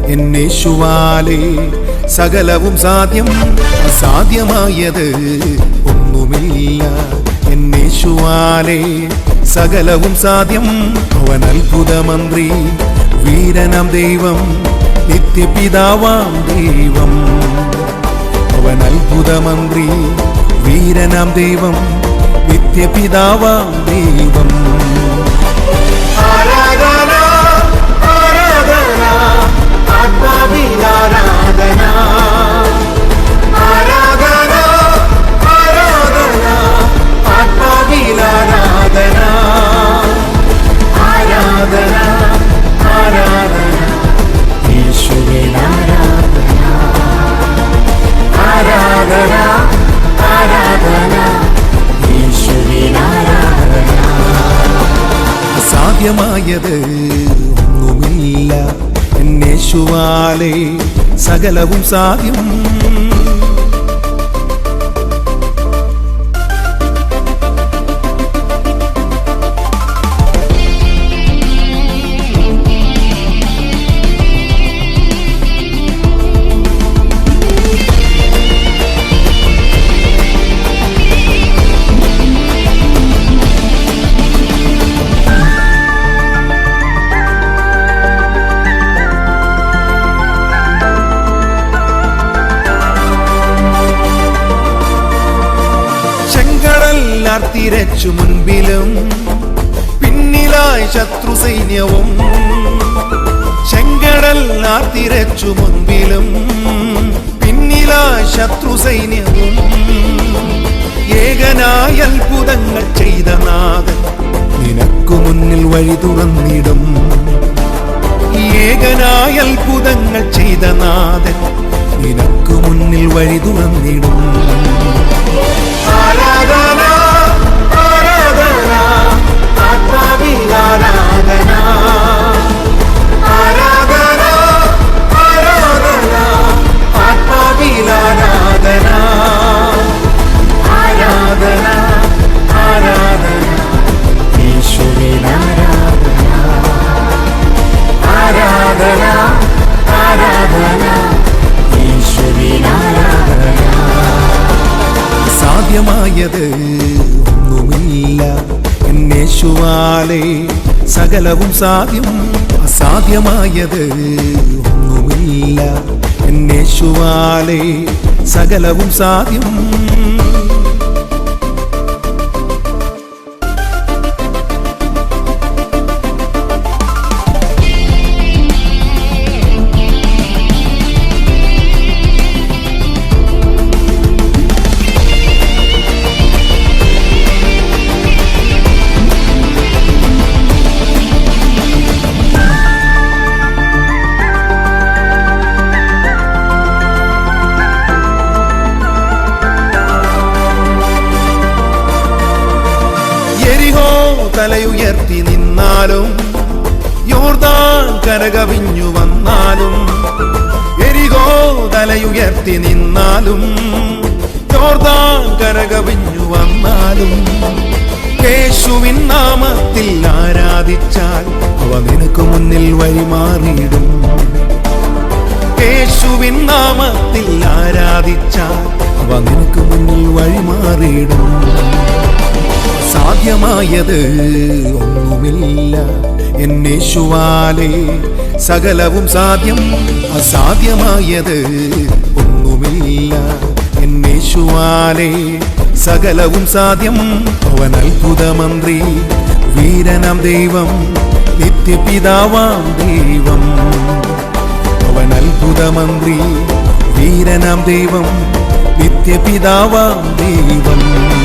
എന്നേശുവാലേ സകലവും സാധ്യം, അസാധ്യമായത് ഒന്നുമില്ല. എന്നേശുവാലേ സകലവും സാധ്യം. അവൻ അത്ഭുതമന്ത്രി, വീരനാം ദൈവം, നിത്യപിതാവാം ദൈവം. അവൻ അത്ഭുതമന്ത്രി, വീരനാം ദൈവം, നിത്യപിതാവാം ദൈവം. ആരാധന ആരാധന ആത്മാവിലാരാധന, ആരാധന ആരാധന ആത്മാവിലാരാധന, ആരാധന ആരാധന യേശുവിനാരാധന, ആരാധന ആരാധന യേശുവിനാരാധന. അസാധ്യമായത് ഒന്നുമില്ല. എന്നേശുവാലേ സകലവും സാധ്യം. തിരച്ചു മുൻപിലും പിന്നിലായി ശത്രു സൈന്യവും, ചെങ്കടൽ തിരച്ചു മുൻപിലും പിന്നിലായി ശത്രു സൈന്യവും. ഏകനായ അത്ഭുതങ്ങൾ ചെയ്ത നാഥൻ നിനക്കു മുന്നിൽ വഴി തുറന്നിടും. ഏകനായ അത്ഭുതങ്ങൾ ചെയ്ത നാഥൻ നിനക്കു മുന്നിൽ വഴി തുറന്നിടും. ആരാധന ആരാധന ആത്മാവിലാരാധന, ആരാധന ആരാധന ആത്മാവിലാരാധന, ആരാധന ആരാധന യേശുവിനാരാധന, ആരാധന ആരാധന യേശുവിനാരാധന. സാധ്യമായത് ഒന്നുമില്ല. എന്നേശുവാലേ സകലവും സാധ്യം, അസാധ്യമായത് ഒന്നുമില്ല. എന്നേശുവാലേ സകലവും സാധ്യം. തലയുയർത്തി നിന്നാലും, യോർദാൻ കരകവിഞ്ഞു വന്നാലും, എരിഹോ തലയുയർത്തി നിന്നാലും, യോർദാൻ കരകവിഞ്ഞു വന്നാലും, യേശുവിൻ നാമത്തിൽ ആരാധിച്ചാൽ അവ നിനക്ക് മുന്നിൽ വഴിമാറിയിടും. യേശുവിൻ നാമത്തിൽ ആരാധിച്ചാൽ അവ നിനക്ക് മുന്നിൽ വഴിമാറിയിടും. സാധ്യമായത് ഒന്നുമില്ല. എന്നേശുവാലേ സകലവും സാധ്യം, അസാധ്യമായത് ഒന്നുമില്ല. എന്നേശുവാലേ സകലവും സാധ്യം. അവൻ അത്ഭുതമന്ത്രി, വീരനാം ദൈവം, നിത്യപിതാവാം ദൈവം. അവൻ അത്ഭുതമന്ത്രി, വീരനാം ദൈവം, നിത്യപിതാവാം ദൈവം.